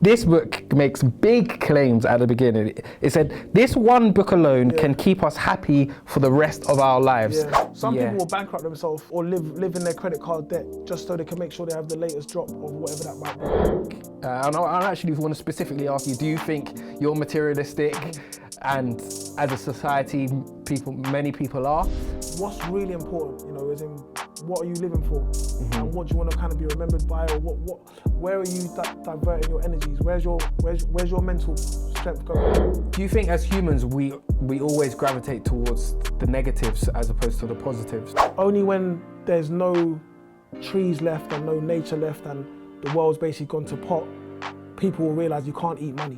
This book makes big claims at the beginning. It said, this one book alone can keep us happy for the rest of our lives. Yeah. Some people will bankrupt themselves or live in their credit card debt just so they can make sure they have the latest drop of whatever that might be. And I actually want to specifically ask you, do you think you're materialistic? And as a society, many people are? What's really important, is in what are you living for? And what do you want to kind of be remembered by, or where are you diverting your energies? Where's your mental strength going? Do you think as humans, we always gravitate towards the negatives as opposed to the positives? Only when there's no trees left and no nature left and the world's basically gone to pot, people will realize you can't eat money.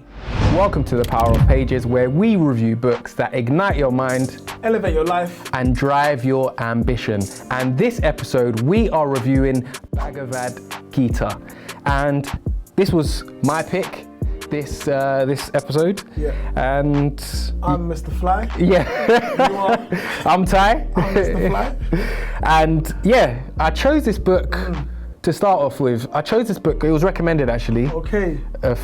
Welcome to The Power of Pages, where we review books that ignite your mind, elevate your life, and drive your ambition. And this episode, we are reviewing Bhagavad Gita. And this was my pick, this episode. Yeah. And I'm Mr. Fly. Yeah. You are. I'm Ty. I'm Mr. Fly. And yeah, I chose this book to start off with. I chose this book, it was recommended actually. Okay. A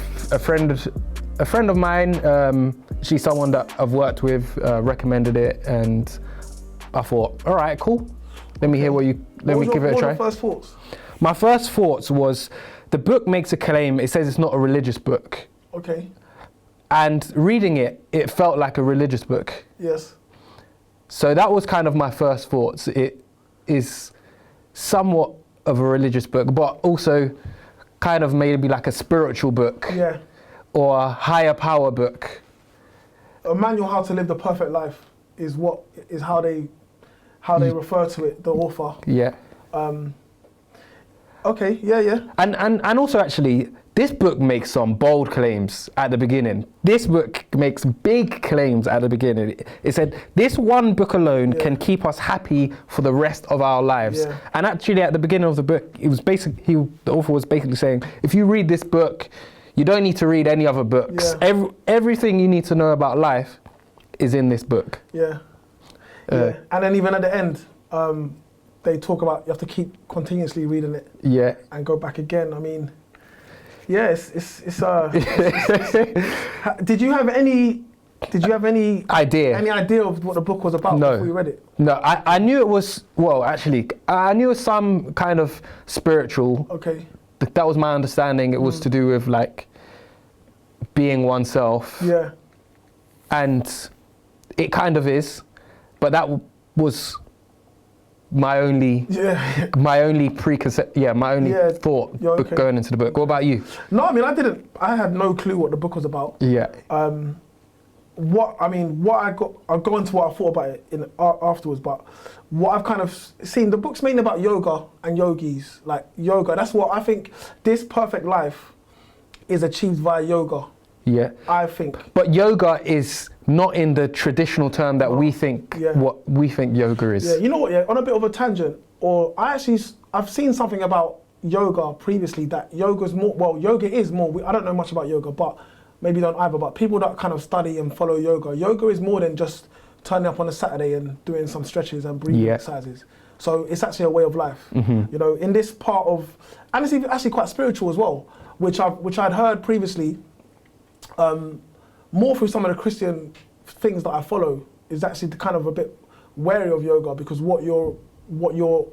friend of mine, she's someone that I've worked with, recommended it, and I thought, all right, cool. Let me hear give it a try. What were your first thoughts? My first thoughts was, the book makes a claim, it says it's not a religious book. Okay. And reading it, it felt like a religious book. Yes. So that was kind of my first thoughts. It is somewhat of a religious book, but also kind of maybe like a spiritual book. Yeah. Or a higher power book. A manual how to live the perfect life is how they refer to it, the author. Yeah. Okay, yeah. And also actually, this book makes some bold claims at the beginning. This book makes big claims at the beginning. It said, this one book alone can keep us happy for the rest of our lives. Yeah. And actually at the beginning of the book, the author was basically saying, if you read this book, you don't need to read any other books. Yeah. Everything you need to know about life is in this book. Yeah. And then even at the end, they talk about you have to keep continuously reading it. Yeah. And go back again. I mean, yeah, it's Did you have any idea? Any idea of what the book was about before you read it? No, I knew it was, I knew it was some kind of spiritual. Okay. That was my understanding. It was to do with like being oneself. Yeah. And it kind of is, but that was my only thought going into the book. What about you? No, I mean I had no clue what the book was about. Yeah. I'll go into what I thought about it afterwards, but what I've kind of seen, the book's mainly about yoga and yogis, like yoga. That's what I think, this perfect life is achieved via yoga. Yeah. I think. But yoga is not in the traditional term that we think, what we think yoga is. Yeah, you know what, on a bit of a tangent, I've seen something about yoga previously, that yoga is more, I don't know much about yoga, but maybe don't either, but people that kind of study and follow yoga is more than just turning up on a Saturday and doing some stretches and breathing exercises. So it's actually a way of life. Mm-hmm. In this part of, and it's actually quite spiritual as well, which I'd heard previously, more through some of the Christian things that I follow, is actually kind of a bit wary of yoga, because what you're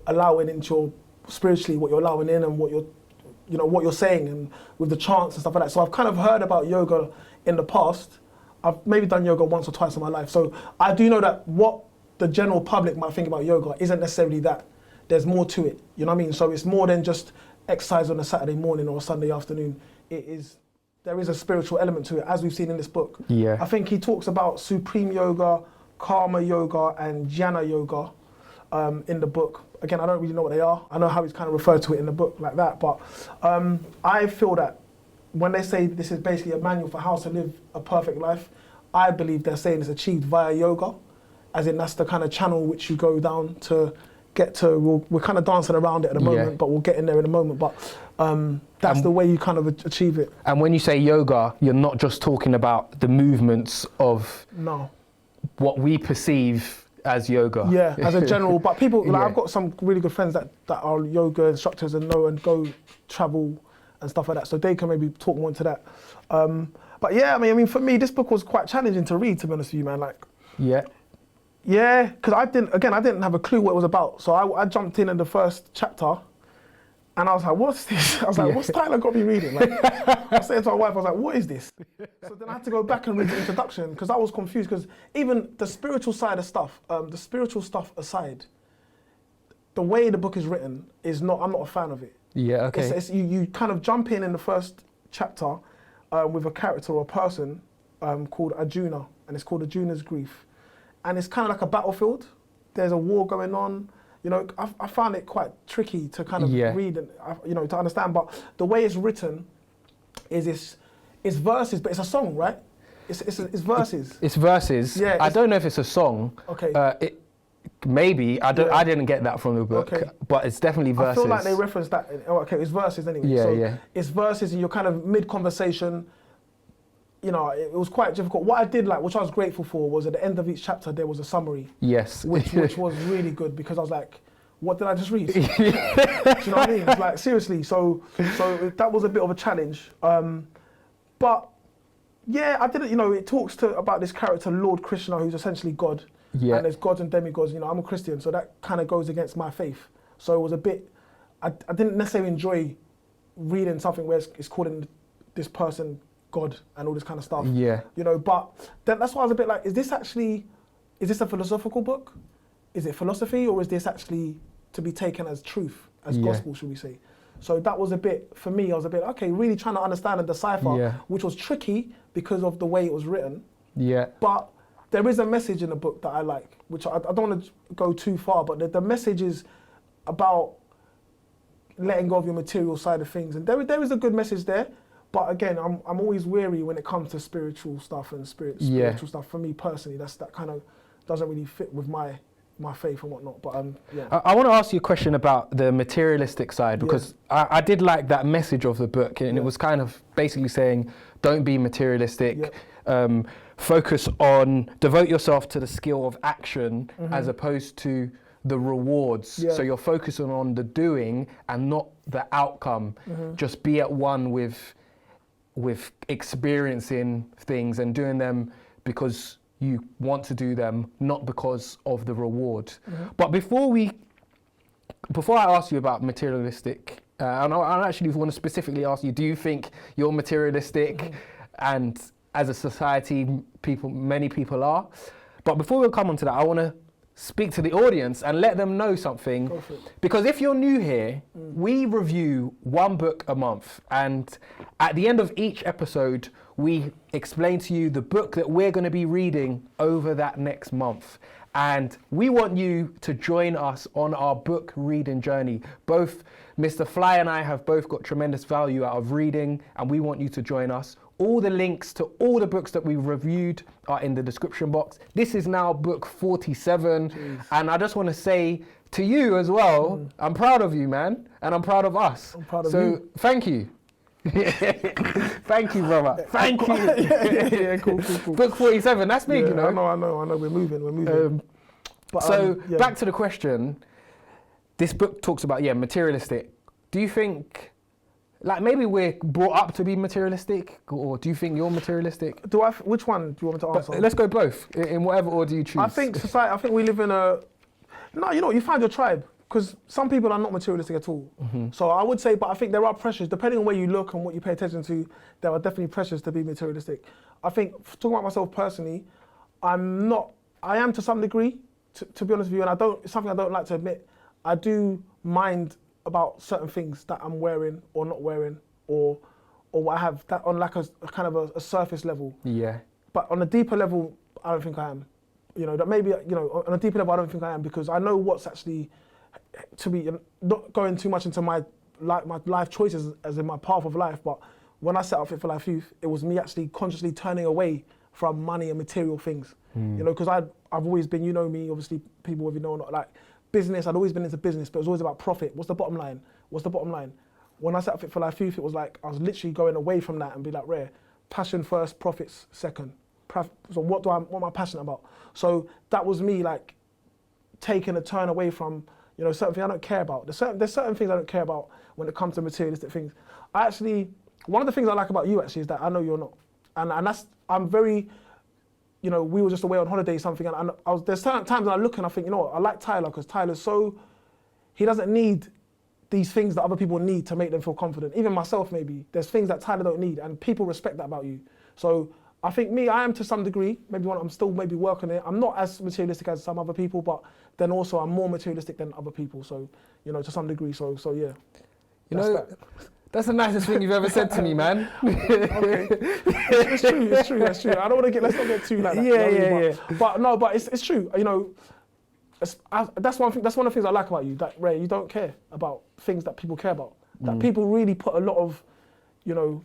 allowing into your, spiritually, what you're allowing in, and what you're saying, and with the chants and stuff like that. So I've kind of heard about yoga in the past. I've maybe done yoga once or twice in my life. So I do know that what the general public might think about yoga isn't necessarily that. There's more to it, you know what I mean? So it's more than just exercise on a Saturday morning or a Sunday afternoon. There is a spiritual element to it, as we've seen in this book. Yeah. I think he talks about supreme yoga, karma yoga, and jnana yoga in the book. Again, I don't really know what they are. I know how he's kind of referred to it in the book like that, but I feel that when they say this is basically a manual for how to live a perfect life, I believe they're saying it's achieved via yoga, as in that's the kind of channel which you go down to get to. We're kind of dancing around it at the moment, but we'll get in there in a moment. But that's the way you kind of achieve it. And when you say yoga, you're not just talking about the movements of what we perceive as yoga. Yeah, as a general, but people, I've got some really good friends that are yoga instructors and know and go travel and stuff like that. So they can maybe talk more into that. But yeah, I mean, for me, this book was quite challenging to read, to be honest with you, man. Like, yeah, because I didn't have a clue what it was about. So I jumped in the first chapter, and I was like, what's this? I was like, what's Tyler got me reading? Like, I said to my wife, I was like, what is this? So then I had to go back and read the introduction, because I was confused, because even the spiritual side of stuff, the spiritual stuff aside, the way the book is written is not, I'm not a fan of it. Yeah, okay. You kind of jump in the first chapter with a character or a person called Arjuna, and it's called Arjuna's Grief. And it's kind of like a battlefield. There's a war going on. You know, I found it quite tricky to kind of read and, you know, to understand. But the way it's written is it's verses, but it's a song, right? It's verses. It's verses. Yeah. I don't know if it's a song. Okay. Maybe I didn't get that from the book, but it's definitely verses. I feel like they referenced that. Okay, it's verses anyway. Yeah, It's verses, and you're kind of mid-conversation. You know, it was quite difficult. What I did like, which I was grateful for, was at the end of each chapter there was a summary. Yes. Which was really good, because I was like, what did I just read? Do you know what I mean? It's like, seriously. So that was a bit of a challenge. But yeah, I didn't. You know, it talks about this character, Lord Krishna, who's essentially God. Yeah. And there's gods and demigods. You know, I'm a Christian, so that kind of goes against my faith. So it was a bit. I didn't necessarily enjoy reading something where it's calling this person God and all this kind of stuff. Yeah. You know, but that's why I was a bit like, is this a philosophical book? Is it philosophy, or is this actually to be taken as truth, as gospel, should we say? So that was a bit, for me, I was a bit, okay, really trying to understand and decipher, which was tricky because of the way it was written. Yeah. But there is a message in the book that I like, which I don't want to go too far, but the message is about letting go of your material side of things. And there is a good message there. But again, I'm always wary when it comes to spiritual stuff and spiritual stuff. For me personally, that kind of doesn't really fit with my faith and whatnot. But I want to ask you a question about the materialistic side, because I did like that message of the book, and it was kind of basically saying, don't be materialistic. Focus on, devote yourself to the skill of action as opposed to the rewards. So you're focusing on the doing and not the outcome. Just be at one with experiencing things and doing them because you want to do them, not because of the reward. But before I ask you about materialistic, and I actually want to specifically ask you, do you think you're materialistic? And as a society, many people are. But before we come on to that, I want to speak to the audience and let them know something. Because if you're new here, we review one book a month, and at the end of each episode, we explain to you the book that we're going to be reading over that next month. And we want you to join us on our book reading journey. Both Mr. Fly and I have both got tremendous value out of reading, and we want you to join us. All the links to all the books that we've reviewed are in the description box. This is now book 47. And I just want to say to you as well, I'm proud of you, man. And I'm proud of us. I'm proud of you. So thank you. Thank you, brother. Thank you. Cool. Book 47, that's big, you know. I know. We're moving. Back to the question. This book talks about, materialistic. Do you think, like, maybe we're brought up to be materialistic, or do you think you're materialistic? Which one do you want me to answer? Let's go both, in whatever order you choose. I think we live in you find your tribe, because some people are not materialistic at all. So I would say, but I think there are pressures, depending on where you look and what you pay attention to, there are definitely pressures to be materialistic. I think, talking about myself personally, I am to some degree, to be honest with you, and it's something I don't like to admit. I do mind about certain things that I'm wearing or not wearing, or what I have, that on like a kind of a surface level. Yeah. But on a deeper level, I don't think I am. You know, that maybe, on a deeper level, I don't think I am, because I know what's actually, to be, not going too much into my life choices as in my path of life, but when I set up FFLY Youth, it was me actually consciously turning away from money and material things. You know, because I've always been, me, obviously people with like business, I'd always been into business, but it was always about profit. What's the bottom line? When I set up FFLY Youth, it was like, I was literally going away from that and be like, passion first, profits second. So what am I passionate about? So that was me like taking a turn away from, certain things I don't care about. There's certain things I don't care about when it comes to materialistic things. one of the things I like about you actually is that I know you're not, and that's I'm very. You know, we were just away on holiday or something, and there's certain times when I look and I think, you know what, I like Tyler because Tyler's he doesn't need these things that other people need to make them feel confident. Even myself, maybe. There's things that Tyler don't need, and people respect that about you. So I think I am to some degree, I'm still maybe working it. I'm not as materialistic as some other people, but then also I'm more materialistic than other people. So, you know, to some degree, so yeah. You know, that's the nicest thing you've ever said to me, man. Okay. It's true. I don't want to let's not get too like that. Yeah. But it's true. You know, that's one of the things I like about you. That Ray, you don't care about things that people care about. That people really put a lot of, you know.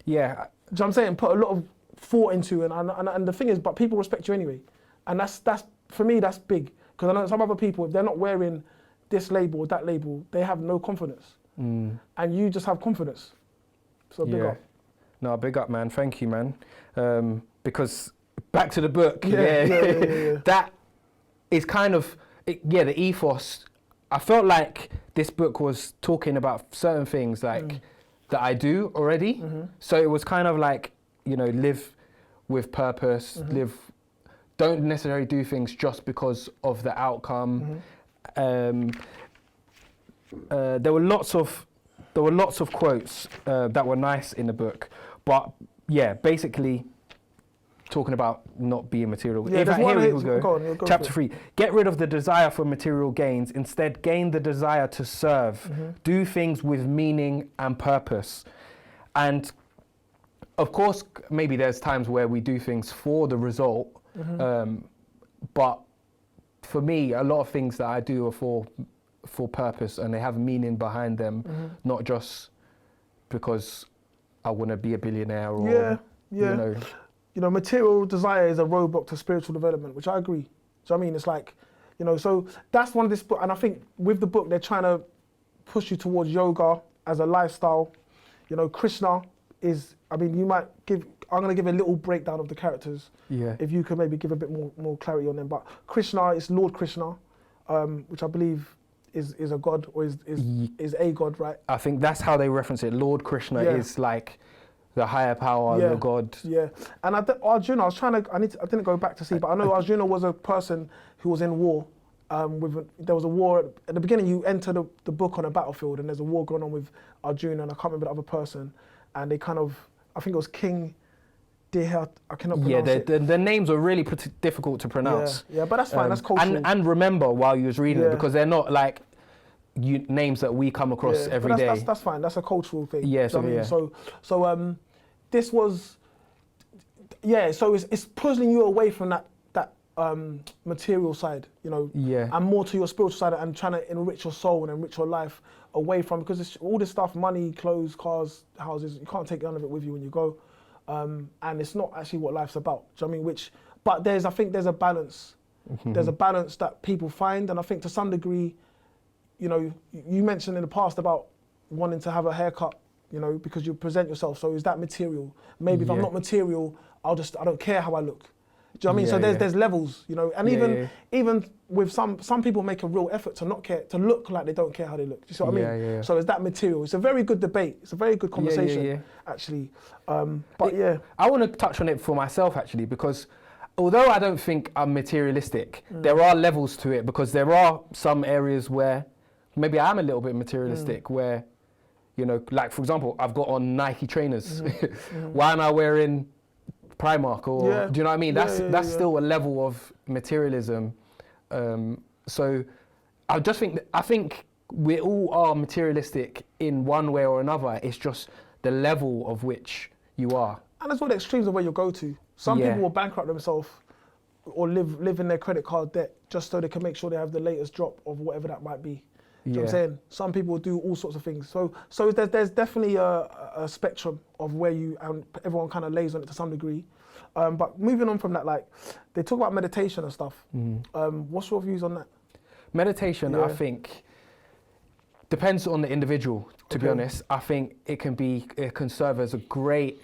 Yeah. Do you know what I'm saying? Put a lot of thought into, and the thing is, but people respect you anyway, and that's for me that's big, because I know some other people, if they're not wearing this label or that label, they have no confidence. And you just have confidence. So big up. No, big up, man. Thank you, man. Because back to the book, that is kind of, the ethos. I felt like this book was talking about certain things that I do already. So it was kind of like, you know, live with purpose, don't necessarily do things just because of the outcome. There were lots of quotes that were nice in the book, but yeah, basically talking about not being material. Yeah, Here we go. Go Chapter 3. Get rid of the desire for material gains. Instead, gain the desire to serve. Do things with meaning and purpose. And of course, maybe there's times where we do things for the result, but for me, a lot of things that I do are for purpose, and they have meaning behind them, not just because I want to be a billionaire or you know, material desire is a roadblock to spiritual development, which I agree. So I mean, it's like, you know, so that's one of this book, and I think with the book they're trying to push you towards yoga as a lifestyle. You know, Krishna is, I mean, I'm going to give a little breakdown of the characters. Yeah. If you could maybe give a bit more clarity on them. But Krishna is Lord Krishna, which I believe is a god, or is a god, right? I think that's how they reference it. Lord Krishna is like the higher power, the god. Yeah, and Arjuna, I didn't go back to see, but I know Arjuna was a person who was in war. There was a war at the beginning. You enter the book on a battlefield, and there's a war going on with Arjuna, and I can't remember the other person. And they kind of, I think it was King Deha, I cannot pronounce it. The names are really difficult to pronounce. Yeah, but that's fine, that's cultural. And remember while you was reading it, because they're not like names that we come across every day. That's fine, that's a cultural thing. Yeah, so this was, so it's pulling you away from that material side, you know, and more to your spiritual side, and trying to enrich your soul and enrich your life away from, because it's all this stuff, money, clothes, cars, houses, you can't take none of it with you when you go. And it's not actually what life's about. Do you know what I mean? But I think there's a balance. There's a balance that people find, and I think to some degree, you know, you mentioned in the past about wanting to have a haircut, you know, because you present yourself. So is that material? Maybe if I'm not material, I don't care how I look. Do you know what I mean? So there's levels, you know, and even with some people make a real effort to not care, to look like they don't care how they look. Do you see what I mean? So is that material? It's a very good debate. It's a very good conversation, actually. I want to touch on it for myself, actually, because although I don't think I'm materialistic, there are levels to it, because there are some areas where maybe I'm a little bit materialistic, where, you know, like for example, I've got on Nike trainers. Why am I wearing Primark, or do you know what I mean? That's still a level of materialism. So I think we all are materialistic in one way or another. It's just the level of which you are. And that's what the extremes of where you go to. Some people will bankrupt themselves or live in their credit card debt just so they can make sure they have the latest drop of whatever that might be. Do you know what I'm saying? Some people do all sorts of things. So there's definitely a spectrum of where and everyone kind of lays on it to some degree. But moving on from that, like, they talk about meditation and stuff. What's your views on that? Meditation, I think, depends on the individual, to be honest. I think it can serve as a great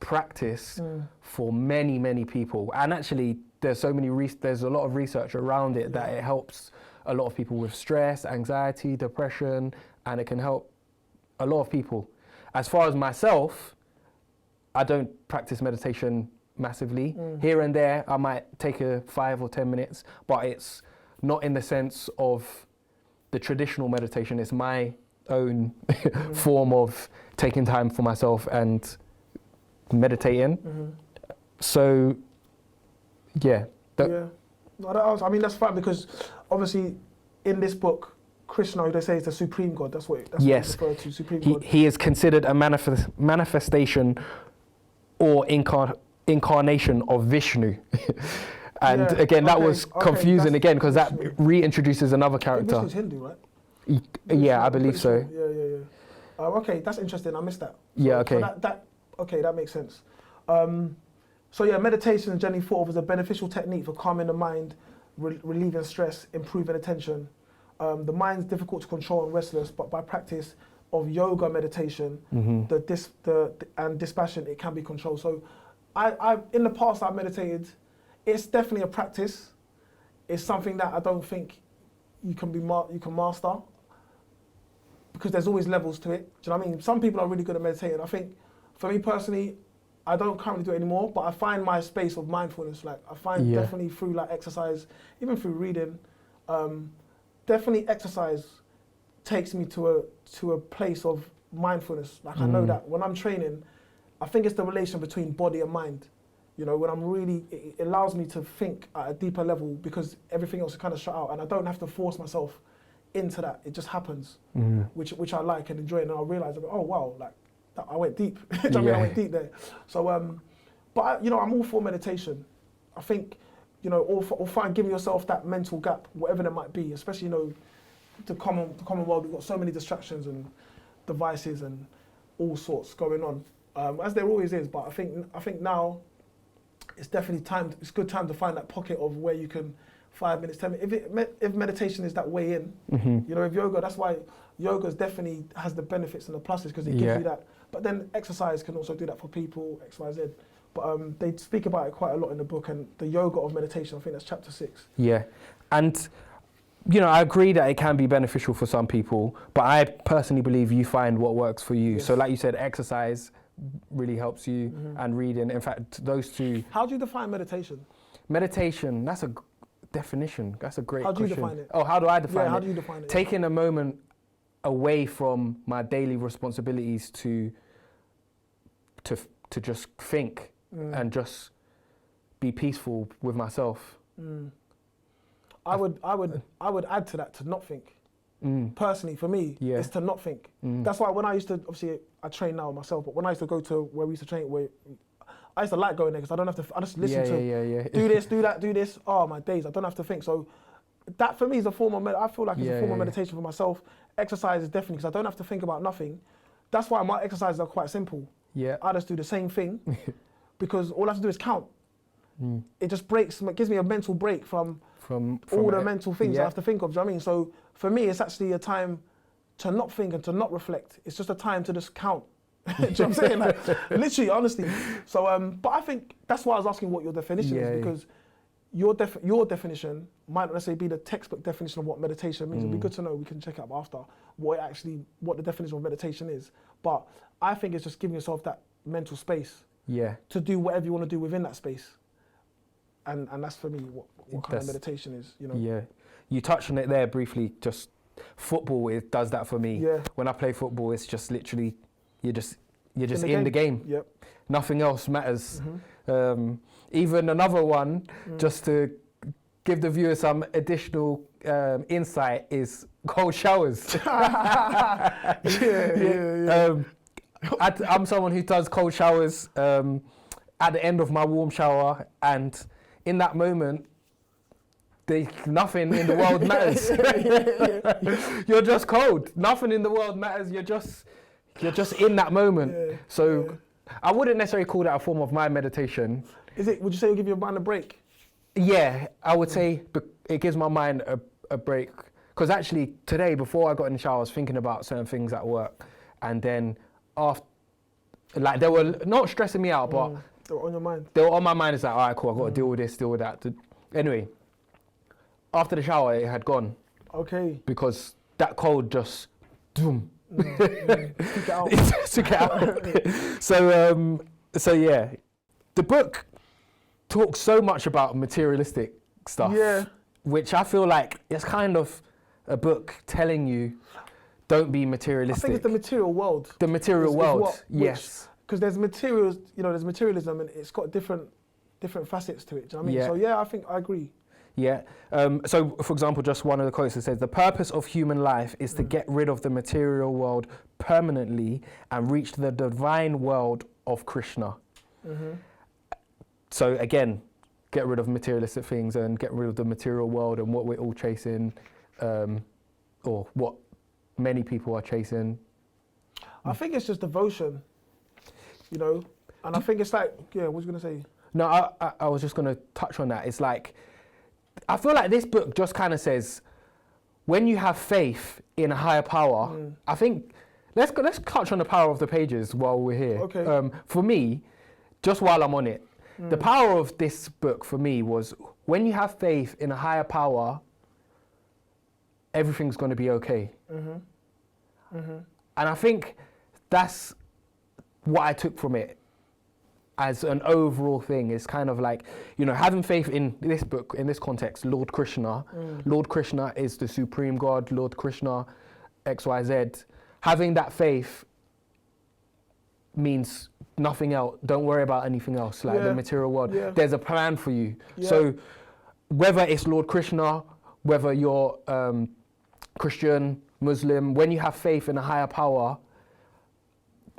practice for many, many people. And actually, there's a lot of research around it that it helps a lot of people with stress, anxiety, depression, and it can help a lot of people. As far as myself, I don't practice meditation massively. Here and there, I might take a 5 or 10 minutes, but it's not in the sense of the traditional meditation. It's my own form of taking time for myself and meditating. So, yeah. No, I mean, that's fine, because obviously in this book, Krishna, who they say is the supreme God, that's what it's referred to, supreme God. He is considered a manifestation or incarnation of Vishnu. And again, that was confusing again, because that reintroduces another character. Vishnu's Hindu, right? Yeah, I believe so. Yeah. Okay, that's interesting. I missed that. Yeah, okay. So that makes sense. So yeah, meditation is generally thought of as a beneficial technique for calming the mind, relieving stress, improving attention. The mind's difficult to control and restless, but by practice of yoga meditation, and dispassion, it can be controlled. So I in the past I've meditated. It's definitely a practice. It's something that I don't think you can master, because there's always levels to it. Do you know what I mean? Some people are really good at meditating. I think for me personally, I don't currently do it anymore, but I find my space of mindfulness. Like I find definitely through like exercise, even through reading, definitely exercise takes me to a place of mindfulness. Like I know that when I'm training, I think it's the relation between body and mind. You know, when I'm really, it allows me to think at a deeper level, because everything else is kind of shut out, and I don't have to force myself into that. It just happens, which I like and enjoy, and I realize, oh wow, like I went deep. Do you know what I mean? I went deep there. So, but you know, I'm all for meditation. I think, you know, or find giving yourself that mental gap, whatever that might be. Especially, you know, the common world. We've got so many distractions and devices and all sorts going on, as there always is. But I think now it's definitely time. It's good time to find that pocket of where you can 5 minutes, 10 minutes. If meditation is that way in, you know, if yoga, that's why yoga definitely has the benefits and the pluses, because it gives you that. But then exercise can also do that for people, X, Y, Z. But they speak about it quite a lot in the book, and the yoga of meditation, I think that's chapter 6. Yeah, and you know, I agree that it can be beneficial for some people, but I personally believe you find what works for you. Yes. So like you said, exercise really helps you, and reading. In fact, those two. How do you define meditation? Meditation, that's a definition. That's a great question. How do you define it? Oh, how do I define it? How do you define it? Taking a moment away from my daily responsibilities to just think and just be peaceful with myself. I would add to that, to not think. Personally, for me, it's to not think. That's why when I used to, obviously I train now myself, but when I used to go to where we used to train, I used to like going there, because I don't have to, I just listen to do this, do that, do this. Oh my days, I don't have to think. So that for me is a form of, I feel like it's a form of meditation for myself. Exercise is definitely, because I don't have to think about nothing. That's why my exercises are quite simple. I just do the same thing, because all I have to do is count. It just gives me a mental break from all the mental things I have to think of. Do you know what I mean? So for me, it's actually a time to not think and to not reflect. It's just a time to just count. Do you know what I'm saying? Like, literally, honestly. So, but I think that's why I was asking what your definition is, because your definition might not necessarily be the textbook definition of what meditation means. It'd be good to know. We can check it up after what the definition of meditation is. But I think it's just giving yourself that mental space to do whatever you want to do within that space. And that's for me what kind of meditation is, you know. Yeah, you touched on it there briefly. Just football, it does that for me. When I play football, it's just literally you're just in the game. Nothing else matters. Even another one, just to give the viewer some additional insight, is cold showers. I'm someone who does cold showers at the end of my warm shower, and in that moment, nothing in the world matters. You're just cold. Nothing in the world matters. You're just in that moment. So I wouldn't necessarily call that a form of my meditation. Is it? Would you say it'll give your mind a break? Yeah, I would say it gives my mind a break. Because actually today, before I got in the shower, I was thinking about certain things at work, and then after, like, they were not stressing me out, but they were on your mind. They were on my mind. It's like, all right, cool, I've got to deal with this, deal with that. Anyway, after the shower, it had gone. Okay. Because that cold just, boom, Took it out. Took it out. So yeah, the book talks so much about materialistic stuff, which I feel like it's kind of a book telling you, don't be materialistic. I think it's the material world. The material world, yes. Because there's materials, there's materialism, and it's got different facets to it. Do you know what I mean? Yeah. So yeah, I think I agree. Yeah. So, for example, just one of the quotes that says, "The purpose of human life is to get rid of the material world permanently and reach the divine world of Krishna." Mm-hmm. So again, get rid of materialistic things and get rid of the material world and what we're all chasing, or what many people are chasing. I think it's just devotion, and I think it's like, what was you gonna say? No, I was just going to touch on that. It's like, I feel like this book just kind of says, when you have faith in a higher power, I think, let's touch on the power of the pages while we're here. Okay. For me, just while I'm on it, the power of this book for me was, when you have faith in a higher power, everything's going to be okay. Mm-hmm. Mm-hmm. And I think that's what I took from it as an overall thing. Is kind of like, having faith in this book, in this context, Lord Krishna. Lord Krishna is the supreme God, Lord Krishna, XYZ. Having that faith means nothing else. Don't worry about anything else, like the material world. Yeah. There's a plan for you. Yeah. So whether it's Lord Krishna, whether you're Christian, Muslim, when you have faith in a higher power,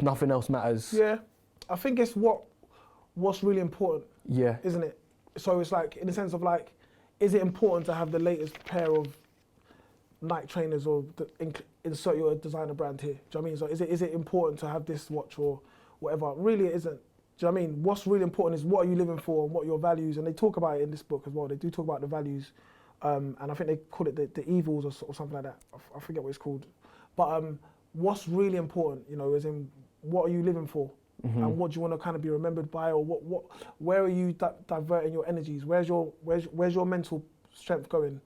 nothing else matters. Yeah, I think it's what's really important. Yeah, isn't it? So it's like, in the sense of like, is it important to have the latest pair of Nike trainers or insert your designer brand here? Do you know what I mean? So is it important to have this watch or whatever? Really, it isn't. Do you know what I mean? What's really important is, what are you living for and what are your values? And they talk about it in this book as well. They do talk about the values. And I think they call it the evils or something like that. I forget what it's called. But what's really important, is in, what are you living for? Mm-hmm. And what do you want to kind of be remembered by, or where are you diverting your energies? Where's your mental strength going?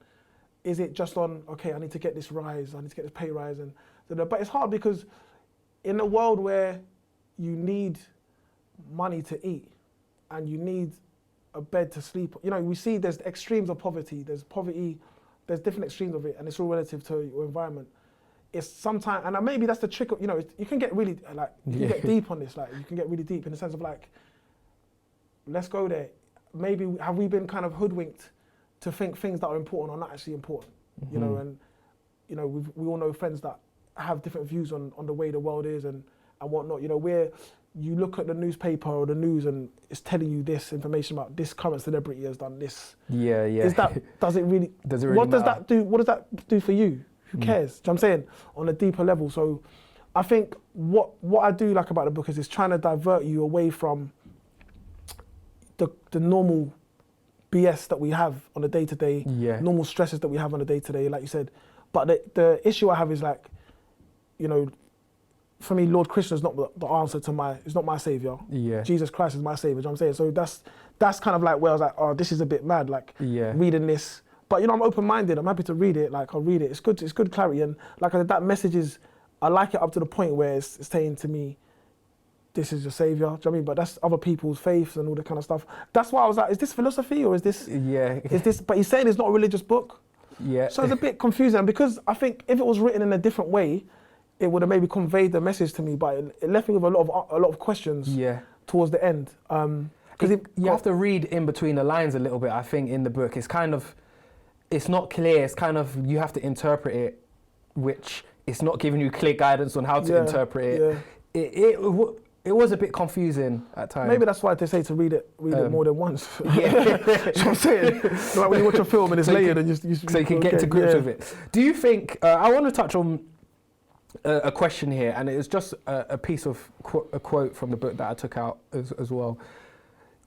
Is it just on, okay, I need to get this rise, I need to get this pay rise, but it's hard, because in a world where you need money to eat and you need a bed to sleep, we see there's extremes of poverty. There's different extremes of it, and it's all relative to your environment. It's sometimes, and maybe that's the trick of, you can get really, get deep on this, you can get really deep in the sense of let's go there. Maybe have we been kind of hoodwinked to think things that are important are not actually important, and, we all know friends that have different views on the way the world is and whatnot, where you look at the newspaper or the news and it's telling you this information about this current celebrity has done this. Yeah, yeah. Does it really what does that do? What does that do for you? Who cares? Do you know what I'm saying? On a deeper level. So I think what I do like about the book is it's trying to divert you away from the normal BS that we have on a day-to-day, normal stresses that we have on a day-to-day, like you said. But the issue I have is for me, Lord Krishna is not the answer to it's not my savior. Yeah. Jesus Christ is my savior. Do you know what I'm saying? So that's kind of like where I was like, oh, this is a bit mad, reading this. But I'm open-minded. I'm happy to read it. I'll read it. It's good. It's good clarity. And like I said, that message is, I like it up to the point where it's saying to me, this is your savior. Do you know what I mean? But that's other people's faiths and all that kind of stuff. That's why I was like, is this philosophy or is this? Yeah. Is this? But he's saying it's not a religious book. Yeah. So it's a bit confusing, because I think if it was written in a different way, it would have maybe conveyed the message to me. But it left me with a lot of questions. Yeah. Towards the end. Because you have to read in between the lines a little bit. I think in the book, it's kind of, it's not clear. It's kind of, you have to interpret it, which it's not giving you clear guidance on how to interpret it. Yeah. It was a bit confusing at times. Maybe that's why they say to read it more than once. Yeah. That's what I'm saying. Like when you watch a film and it's layered and you so you can get to grips with it. Do you think, I want to touch on a question here, and it's just a piece of a quote from the book that I took out as well.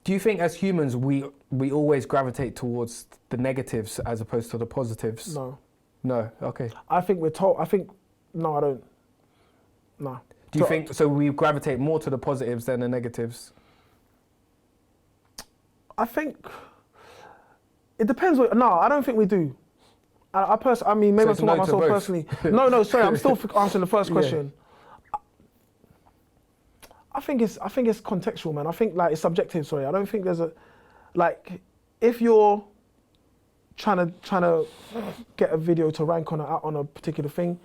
Do you think as humans we always gravitate towards the negatives as opposed to the positives? No. No, okay. I think no, I don't. No. Do you think, so we gravitate more to the positives than the negatives? I think it depends. No, I don't think we do. I mean, maybe So I'm it's talking no about to myself both. personally. No, sorry, I'm still answering the first question. I think it's contextual, man. I think like it's subjective. Sorry, I don't think there's a like if you're trying to get a video to rank on a particular thing,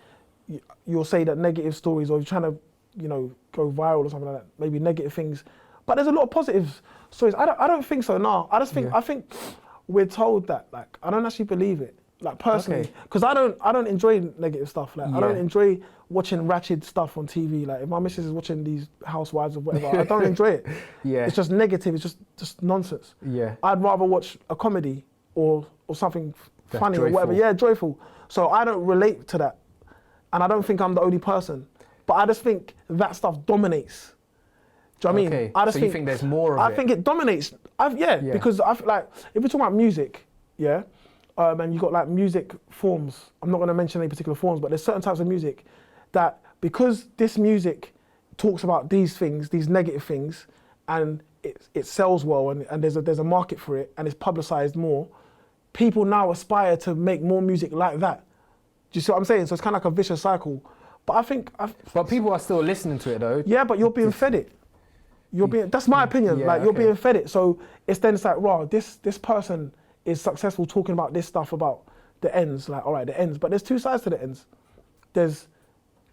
you'll say that negative stories, or you're trying to go viral or something like that. Maybe negative things, but there's a lot of positive stories. I don't think so. No, I just think I think we're told that. Like I don't actually believe it. Like personally, because I don't enjoy negative stuff. Like I don't enjoy watching ratchet stuff on TV. Like if my missus is watching these housewives or whatever, I don't enjoy it. It's just negative. It's just nonsense. I'd rather watch a comedy or something funny joyful. or whatever. Yeah, joyful. So I don't relate to that, and I don't think I'm the only person. But I just think that stuff dominates. Do you know what I mean? I just so you think there's more of it? I think it dominates. Because I feel like if we're talking about music, and you've got like music forms. I'm not going to mention any particular forms, but there's certain types of music that because this music talks about these things, these negative things, and it sells well, and there's a market for it, and it's publicized more. People now aspire to make more music like that. Do you see what I'm saying? So it's kind of like a vicious cycle. But I think... But people are still listening to it though. Yeah, but you're being fed it. That's my opinion. You're being fed it. So it's like, wow, this person is successful talking about this stuff about the ends. Like, all right, the ends. But there's two sides to the ends. There's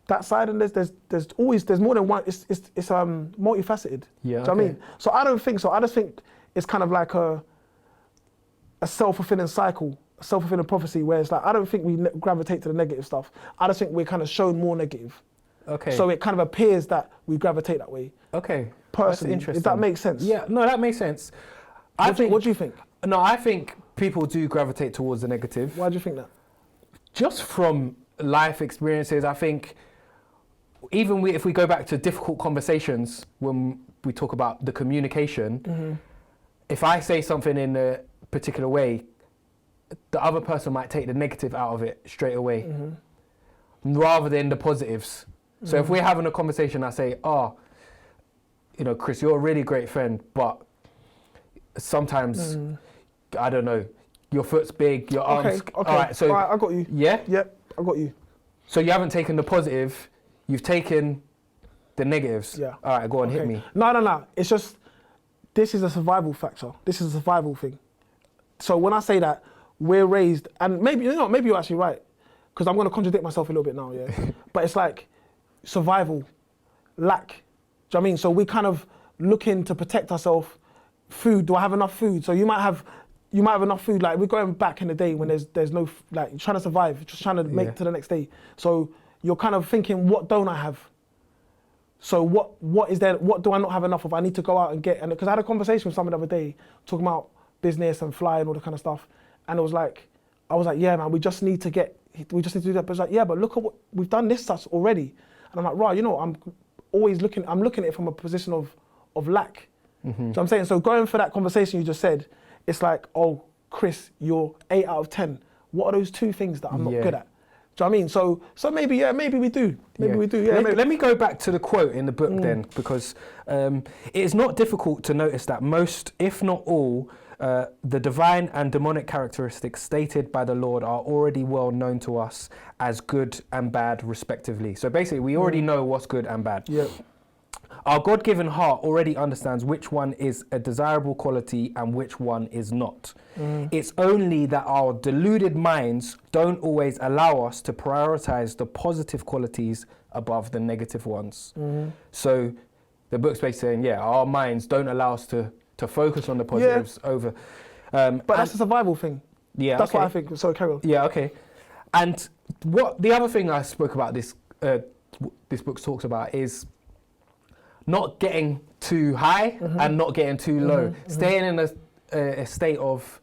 that side and there's more than one. It's multifaceted. Do you know what I mean? So I don't think so. I just think it's kind of like a self-fulfilling cycle, a self-fulfilling prophecy where it's like, I don't think we gravitate to the negative stuff. I just think we're kind of shown more negative. So it kind of appears that we gravitate that way. Personally. That's interesting. If that makes sense. Yeah, no, that makes sense. What do you think? No, I think people do gravitate towards the negative. Why do you think that? Just from life experiences, I think even if we go back to difficult conversations when we talk about the communication, if I say something in a particular way, the other person might take the negative out of it straight away rather than the positives. So if we're having a conversation, I say, Chris, you're a really great friend, but sometimes, I don't know, your foot's big, your arms... All right, I got you. Yeah? Yep, I got you. So you haven't taken the positive, you've taken the negatives. Yeah. All right, go on, hit me. No. It's just, this is a survival factor. This is a survival thing. So when I say that, we're raised, and maybe you're actually right, because I'm going to contradict myself a little bit now, but it's like survival, lack. Do you know what I mean? So we kind of looking to protect ourselves. Food, do I have enough food? So you might have enough food. Like we're going back in the day when there's no, like you're trying to survive, just trying to make to the next day. So you're kind of thinking, what don't I have? So what is there? What do I not have enough of? I need to go out and get. And because I had a conversation with someone the other day talking about business and fly and all that kind of stuff, and I was like, yeah, man, we just need to do that. But it's like, yeah, but look at what we've done this stuff already. And I'm like, right, I'm looking at it from a position of lack. So I'm saying, so going for that conversation you just said, it's like, oh, Chris, you're 8 out of 10. What are those two things that I'm not good at? Do you know what I mean? So maybe we do. Maybe we do. Yeah. Let me go back to the quote in the book then, because it is not difficult to notice that most, if not all, the divine and demonic characteristics stated by the Lord are already well known to us as good and bad, respectively. So basically, we already know what's good and bad. Yeah. Our God-given heart already understands which one is a desirable quality and which one is not. It's only that our deluded minds don't always allow us to prioritize the positive qualities above the negative ones. So the book's basically saying, our minds don't allow us to focus on the positives over... but that's a survival thing. Yeah, that's what I think. So carry on. Yeah, okay. And what the other thing I spoke about this book talks about is not getting too high and not getting too low. Staying in a state of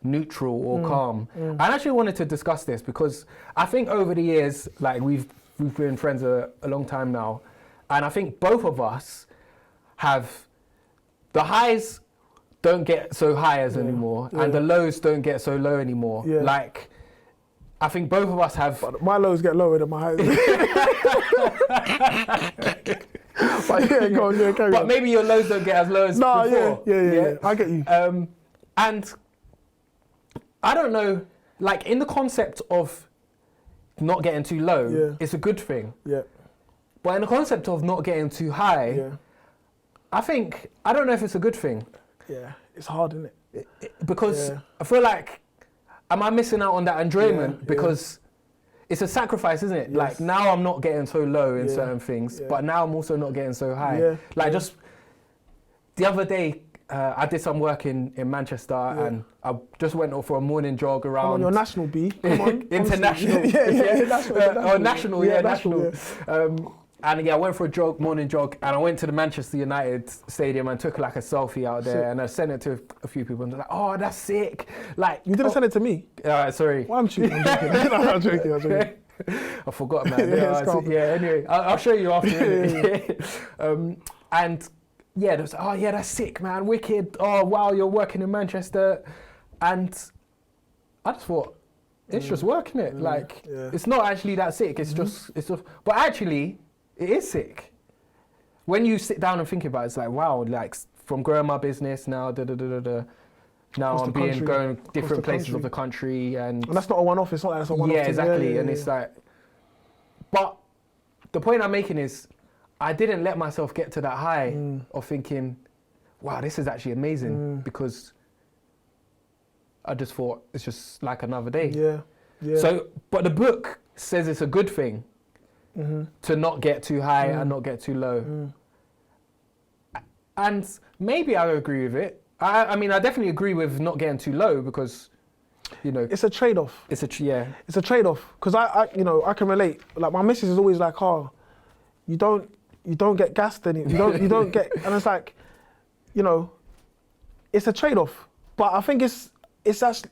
neutral or calm. I actually wanted to discuss this because I think over the years, like we've been friends a long time now, and I think both of us have the highs don't get so high as anymore, and the lows don't get so low anymore. Yeah. Like, I think both of us have... But my lows get lower than my highs. But carry on. But maybe your lows don't get as low as before. Yeah. I get you. And I don't know, like in the concept of not getting too low, Yeah. it's a good thing. Yeah. But in the concept of not getting too high, Yeah. I don't know if it's a good thing. Yeah. It's hard, isn't it? Because Yeah. I feel like, am I missing out on that enjoyment? Yeah, Because it's a sacrifice, isn't it? Yes. Like now I'm not getting so low in Yeah, certain things, yeah. but now I'm also not getting so high. Yeah, Like yeah. just the other day, I did some work in Manchester and I just went off for a morning jog around. Come on, you're national, B. Come on. International. Yeah, national. National. Yeah. And yeah, I went for a morning jog, and I went to the Manchester United stadium and took like a selfie out there, Sick. and I sent it to a few people, and they're like, "Oh, that's sick!" Like You didn't send it to me. Sorry. Well, I'm joking. I'm joking. I forgot, man. Yeah, it's calm. Anyway, I'll show you after. Yeah. And yeah, they was like, "Oh yeah, that's sick, man, wicked. Oh wow, you're working in Manchester," and I just thought, it's just work, innit? Like yeah. it's not actually that sick. It's just, but actually, it is sick. When you sit down and think about it, it's like, wow, like from growing my business now, now Across I'm the country. going Across different the places country. of the country, and that's not a one-off. It's not like that's a one-off. yeah, thing. exactly. Yeah, and it's like, but the point I'm making is, I didn't let myself get to that high of thinking, wow, this is actually amazing, because I just thought it's just like another day. Yeah. Yeah. So, but the book says it's a good thing to not get too high and not get too low. And maybe I agree with it. I mean, I definitely agree with not getting too low, because, you know, it's a trade-off. it's yeah. It's a trade-off, because I can relate. Like my missus is always like, "Oh, you don't get gassed in it. You don't get," and it's like, it's a trade-off. But I think it's actually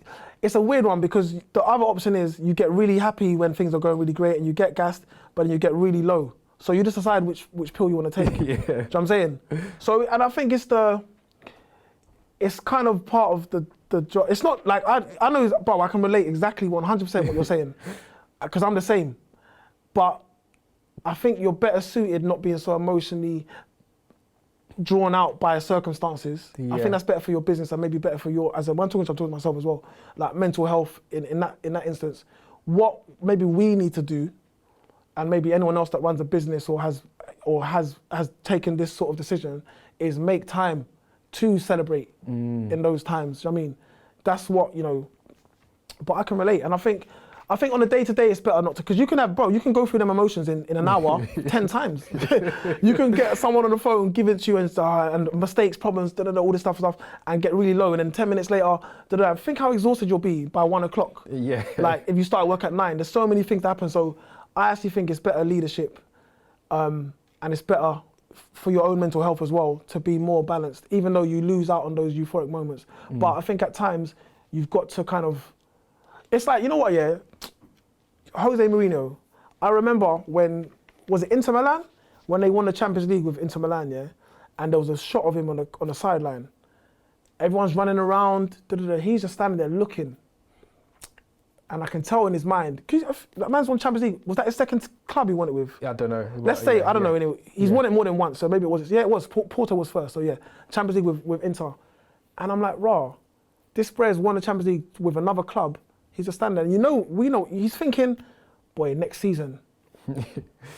a weird one, because the other option is you get really happy when things are going really great, and you get gassed, but then you get really low. So you just decide which pill you want to take. Yeah. Do you know what I'm saying? So, and I think it's kind of part of the job. It's not like, I know, bro, I can relate exactly 100% what you're saying, because I'm the same. But I think you're better suited not being so emotionally drawn out by circumstances. Yeah. I think that's better for your business, and maybe better for your, I'm talking to myself as well, like mental health in that instance. What maybe we need to do, and maybe anyone else that runs a business or has taken this sort of decision, is make time to celebrate in those times. Do you know what I mean? That's what, but I can relate. And I think on a day-to-day it's better not to, because you can go through them emotions in an hour 10 times. You can get someone on the phone, give it to you, and mistakes, problems, all this stuff, and get really low, and then 10 minutes later, think how exhausted you'll be by 1 o'clock. Yeah. Like if you start work at 9, there's so many things that happen. So I actually think it's better leadership, and it's better for your own mental health as well, to be more balanced, even though you lose out on those euphoric moments. But I think at times you've got to kind of, it's like, you know what, yeah, Jose Mourinho, I remember when, was it Inter Milan? When they won the Champions League with Inter Milan, yeah? And there was a shot of him on the sideline. Everyone's running around, he's just standing there looking. And I can tell in his mind, that man's won Champions League. Was that his second club he won it with? Yeah, I don't know. Let's say, I don't know, anyway. He's won it more than once, so maybe it was. Yeah, it was. Porto was first, so yeah. Champions League with Inter. And I'm like, raw, this Brez won the Champions League with another club. He's just standing there. And we know, he's thinking, boy, next season.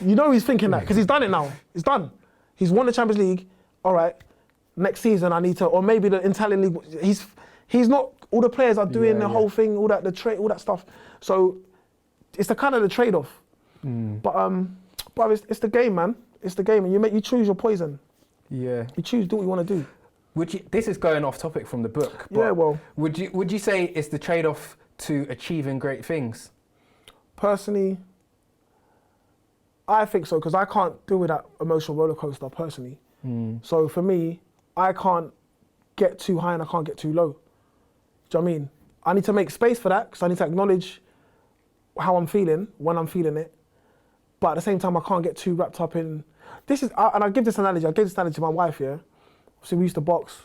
He's thinking that, because he's done it now. He's done. He's won the Champions League. All right, next season I need to, or maybe the Italian League. He's not, all the players are doing the whole thing, all that, all that stuff. So it's the kind of the trade-off. But it's the game, man. It's the game, and you choose your poison. Yeah. You choose, do what you want to do. This is going off topic from the book. But yeah, well. Would you say it's the trade-off to achieving great things? Personally, I think so, because I can't deal with that emotional roller coaster personally. So for me, I can't get too high and I can't get too low. Do you know what I mean? I need to make space for that, because I need to acknowledge how I'm feeling when I'm feeling it. But at the same time, I can't get too wrapped up in, and I give this analogy, I gave this analogy to my wife, yeah? So we used to box,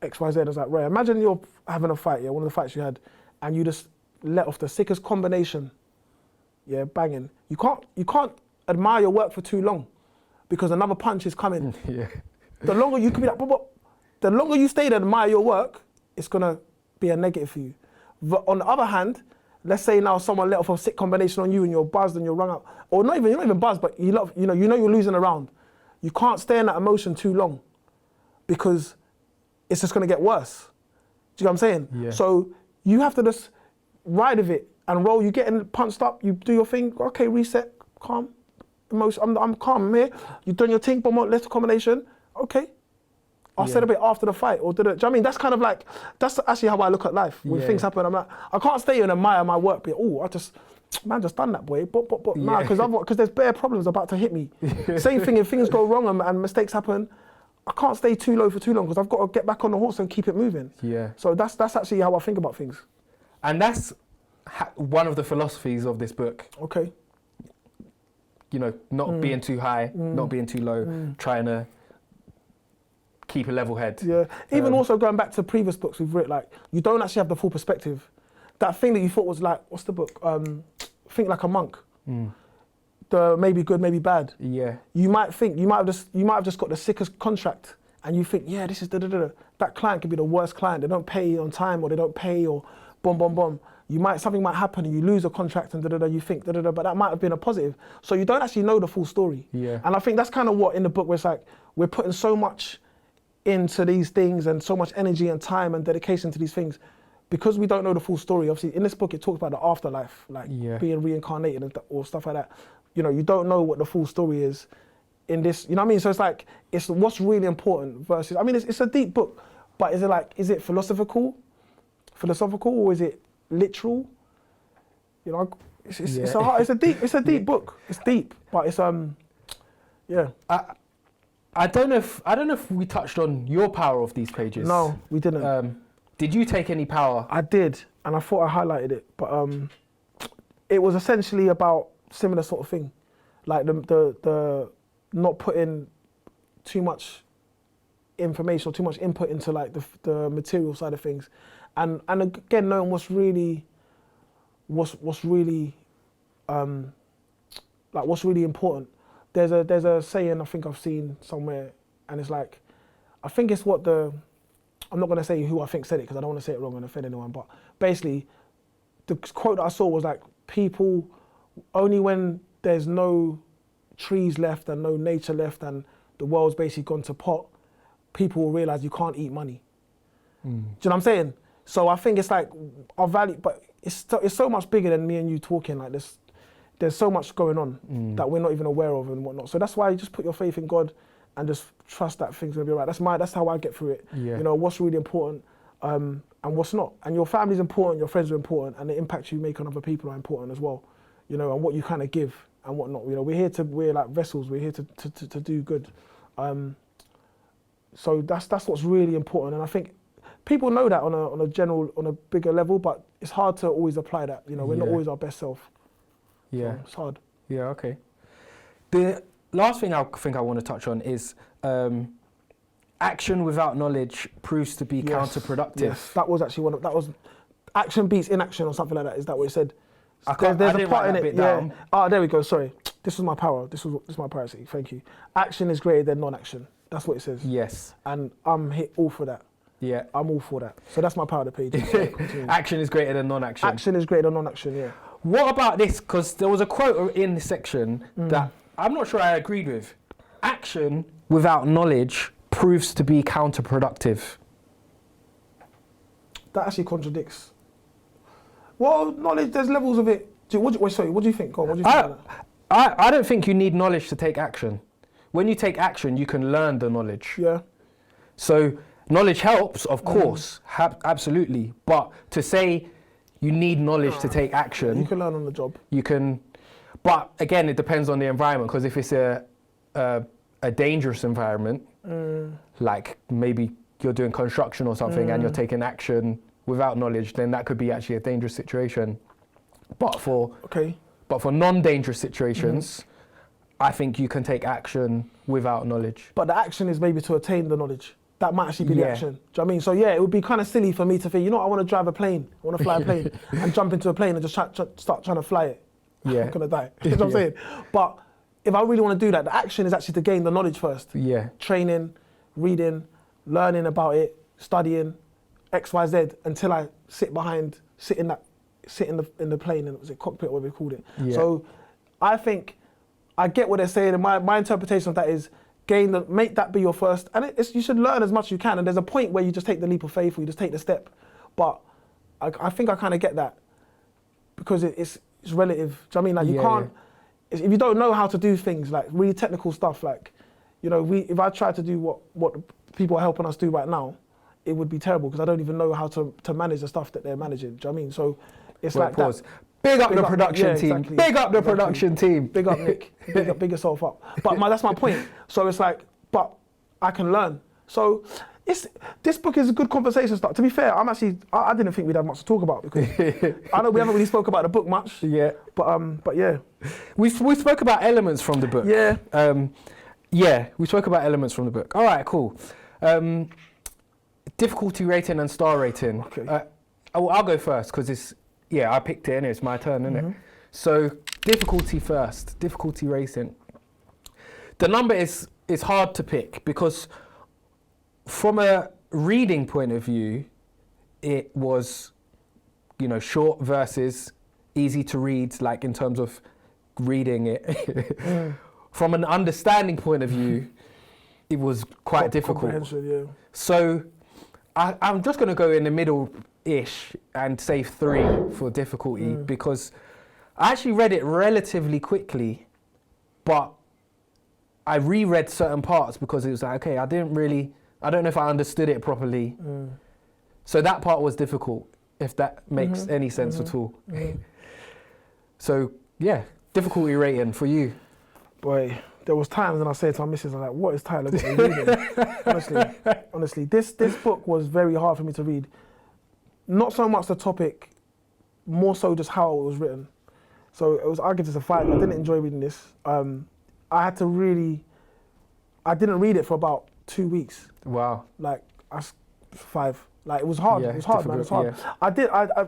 XYZ, I was like, Ray, imagine you're having a fight, yeah, one of the fights you had, and you just let off the sickest combination, yeah, banging. You can't admire your work for too long, because another punch is coming. Yeah. The longer you can be like, the longer you stay there and admire your work, it's gonna be a negative for you. But on the other hand, let's say now someone let off a sick combination on you and you're buzzed and you're rung up, or you're not even buzzed, but you know you're losing a round. You can't stay in that emotion too long because it's just going to get worse. Do you know what I'm saying? Yeah. So you have to just ride with it and roll. You getting punched up, you do your thing, okay, reset, calm, emotion. I'm calm, I'm here. You've done your thing, boom, let's combination, okay. I'll celebrate after the fight, or do you know what I mean? That's kind of like, that's actually how I look at life. When things happen, I'm like, I can't stay and admire my work, but man just done that, boy. But nah, because there's bare problems about to hit me. Same thing, if things go wrong and mistakes happen, I can't stay too low for too long because I've got to get back on the horse and keep it moving. Yeah. So that's actually how I think about things. And that's one of the philosophies of this book. Okay. You know, not being too high, not being too low, trying to keep a level head. Yeah. Even also going back to previous books we've written, like, you don't actually have the full perspective. That thing that you thought was like, what's the book? Think Like a Monk. The maybe good, maybe bad. Yeah. You might have just got the sickest contract, and you think, yeah, this is da-da-da-da. That client could be the worst client. They don't pay on time, or they don't pay, or boom. Something might happen and you lose a contract and da-da-da, you think da-da-da, but that might have been a positive. So you don't actually know the full story. Yeah. And I think that's kind of what in the book where it's like, we're putting so much into these things and so much energy and time and dedication to these things because we don't know the full story. Obviously in this book it talks about the afterlife, like being reincarnated or stuff like that. You know, you don't know what the full story is in this, you know what I mean? So it's like, it's what's really important versus, I mean, it's a deep book, but is it philosophical or is it literal? You know, it's a deep book. It's deep, but it's yeah. I don't know if we touched on your power of these pages. No, we didn't. Did you take any power? I did, and I thought I highlighted it, but it was essentially about similar sort of thing, like the not putting too much information or too much input into like the material side of things, and again knowing what's really important. There's a saying I think I've seen somewhere, and it's like, I think it's I'm not going to say who I think said it because I don't want to say it wrong and offend anyone, but basically the quote that I saw was like, people, only when there's no trees left and no nature left and the world's basically gone to pot, people will realise you can't eat money. Do you know what I'm saying? So I think it's like our value, but it's so much bigger than me and you talking. Like there's so much going on that we're not even aware of and whatnot. So that's why you just put your faith in God and just trust that things are gonna be right. That's how I get through it. Yeah. You know, what's really important and what's not. And your family's important, your friends are important, and the impact you make on other people are important as well. You know, and what you kind of give and whatnot. You know, we're like vessels. We're here to do good. So that's what's really important. And I think people know that on a bigger level, but it's hard to always apply that. You know, we're not always our best self. Yeah, so it's hard. Yeah, okay. The last thing I think I want to touch on is action without knowledge proves to be counterproductive. Yes, that was actually that was action beats inaction or something like that. Is that what it said? There's a part in it. Yeah. Oh, there we go. Sorry, this was my power. This is my priority. Thank you. Action is greater than non-action. That's what it says. Yes. And I'm all for that. Yeah. I'm all for that. So that's my power of the page. Action is greater than non-action. Action is greater than non-action. Yeah. What about this? Because there was a quote in this section that I'm not sure I agreed with. Action without knowledge proves to be counterproductive. That actually contradicts. Well, knowledge, there's levels of it. What do you think? Go on, what do you think about that? I don't think you need knowledge to take action. When you take action, you can learn the knowledge. Yeah. So knowledge helps, of course, absolutely. But to say you need knowledge to take action, you can learn on the job. You can, but again, it depends on the environment. Because if it's a dangerous environment, like maybe you're doing construction or something and you're taking action without knowledge, then that could be actually a dangerous situation. But for non-dangerous situations, I think you can take action without knowledge. But the action is maybe to attain the knowledge. That might actually be the action. Do you know what I mean? So yeah, it would be kind of silly for me to think, you know what, I want to drive a plane, I want to fly a plane, and jump into a plane and just start trying to fly it. Yeah. I'm gonna die. You know what I'm saying? But if I really want to do that, the action is actually to gain the knowledge first. Yeah. Training, reading, learning about it, studying, X, Y, Z, until I sit in sit in the plane and was it cockpit or whatever they called it. Yeah. So I think I get what they're saying, and my interpretation of that is make that be your first, and you should learn as much as you can. And there's a point where you just take the leap of faith, or you just take the step. But I think I kind of get that because it's relative. Do you know what I mean? Like you can't if you don't know how to do things like really technical stuff, like if I try to do what people are helping us do right now, it would be terrible because I don't even know how to manage the stuff that they're managing. Do you know what I mean? So it's like that. Big up the production team. Exactly. Big up the production team. Big up Nick. Big yourself up. But that's my point. So it's like, but I can learn. So this book is a good conversation start. To be fair, I didn't think we'd have much to talk about because I know we haven't really spoke about the book much. Yeah. But yeah. We spoke about elements from the book. Yeah. We spoke about elements from the book. All right, cool. Difficulty rating and star rating. Okay. I'll go first because I picked it and it's my turn, isn't it? So difficulty first, difficulty rating. The number is hard to pick because from a reading point of view, it was, short verses, easy to read, like in terms of reading it. From an understanding point of view, it was quite difficult. Yeah. So I'm just going to go in the middle-ish and say 3 for difficulty because I actually read it relatively quickly, but I reread certain parts because it was like, okay, I don't know if I understood it properly. So that part was difficult, if that makes any sense at all. So yeah, difficulty rating for you. Boy, there was times when I said to my missus, I'm like, what is Tyler reading? Honestly, this book was very hard for me to read. Not so much the topic, more so just how it was written. So I'll give this a 5. I didn't enjoy reading this. I didn't read it for about 2 weeks. Wow. Like 5. Like it was hard. Yeah, it was hard, man. It was hard. Yeah.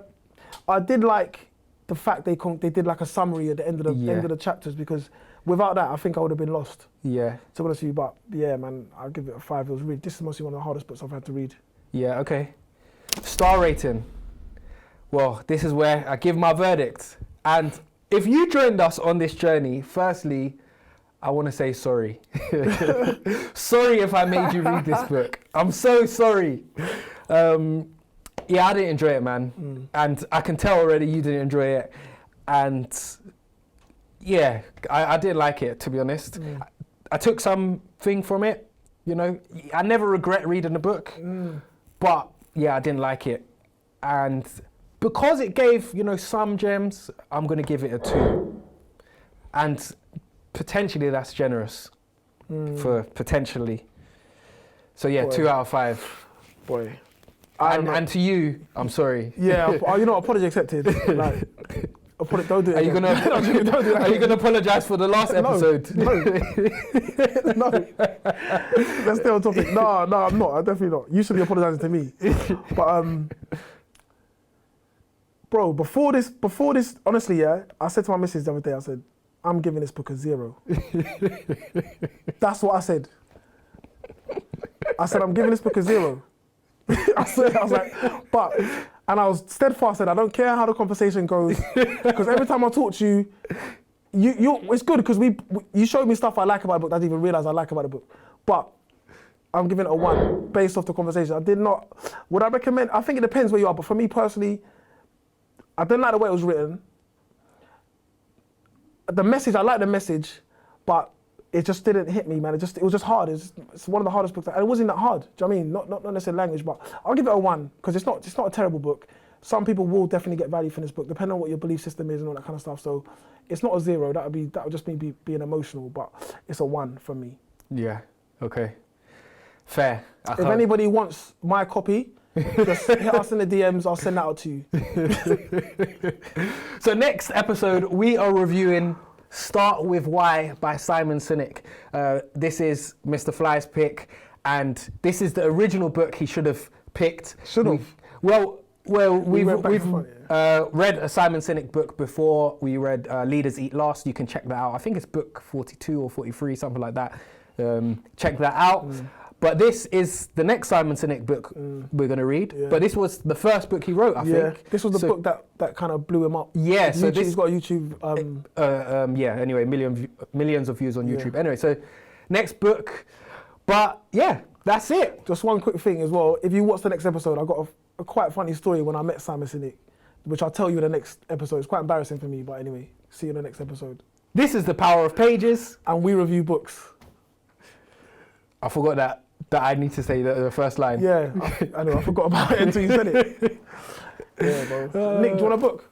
I did like the fact they did like a summary at the end of the chapters because without that I think I would have been lost. Yeah. To be honest with you, but yeah, man, I'll give it a 5. It was this is mostly one of the hardest books I've had to read. Yeah. Okay. Star rating. Well, this is where I give my verdict. And if you joined us on this journey, firstly, I want to say sorry. Sorry if I made you read this book. I'm so sorry. I didn't enjoy it, man. And I can tell already you didn't enjoy it. And yeah, I didn't like it, to be honest. I took something from it, I never regret reading the book. But yeah, I didn't like it. And because it gave, some gems, I'm going to give it a 2. And potentially that's generous for potentially. So yeah, Boy. 2 out of 5. Boy. And to you, I'm sorry. Yeah, apology accepted. Like, don't do it. Are you gonna Are you gonna apologize for the last episode? No. Let's stay on topic. No, I'm not. I'm definitely not. You should be apologizing to me. But bro, before this, honestly, yeah, I said to my missus the other day, I said, I'm giving this book a 0. That's what I said. I said, I'm giving this book a 0. I was like, and I was steadfast, and I don't care how the conversation goes, because every time I talk to you, it's good because you showed me stuff I like about the book that I didn't even realize I like about the book. But I'm giving it a 1 based off the conversation. Would I recommend? I think it depends where you are, but for me personally, I didn't like the way it was written. The message, I like the message, but it just didn't hit me, man. It was just hard. It's one of the hardest books, and it wasn't that hard. Do you know what I mean? Not necessarily language, but I'll give it a 1 because it's not a terrible book. Some people will definitely get value from this book, depending on what your belief system is and all that kind of stuff. So it's not a 0. That would just be being emotional, but it's a 1 for me. Yeah. Okay. Fair. If anybody wants my copy, just hit us in the DMs. I'll send that out to you. So next episode, we are reviewing Start With Why by Simon Sinek. This is Mr. Fly's pick, and this is the original book he should have picked. Well, we've read a Simon Sinek book before. We read Leaders Eat Last. You can check that out. I think it's book 42 or 43, something like that. Check that out. But this is the next Simon Sinek book we're going to read. Yeah. But this was the first book he wrote, I think. This was the book that kind of blew him up. Yeah, so he's got a YouTube. Anyway, millions of views on YouTube. Anyway, so next book. But yeah, that's it. Just one quick thing as well. If you watch the next episode, I got a quite funny story when I met Simon Sinek, which I'll tell you in the next episode. It's quite embarrassing for me, but anyway, see you in the next episode. This is the power of pages. And we review books. I forgot that I need to say the first line. Yeah, I know. I forgot about it until you said it. Yeah, bro. Nick, do you want a book?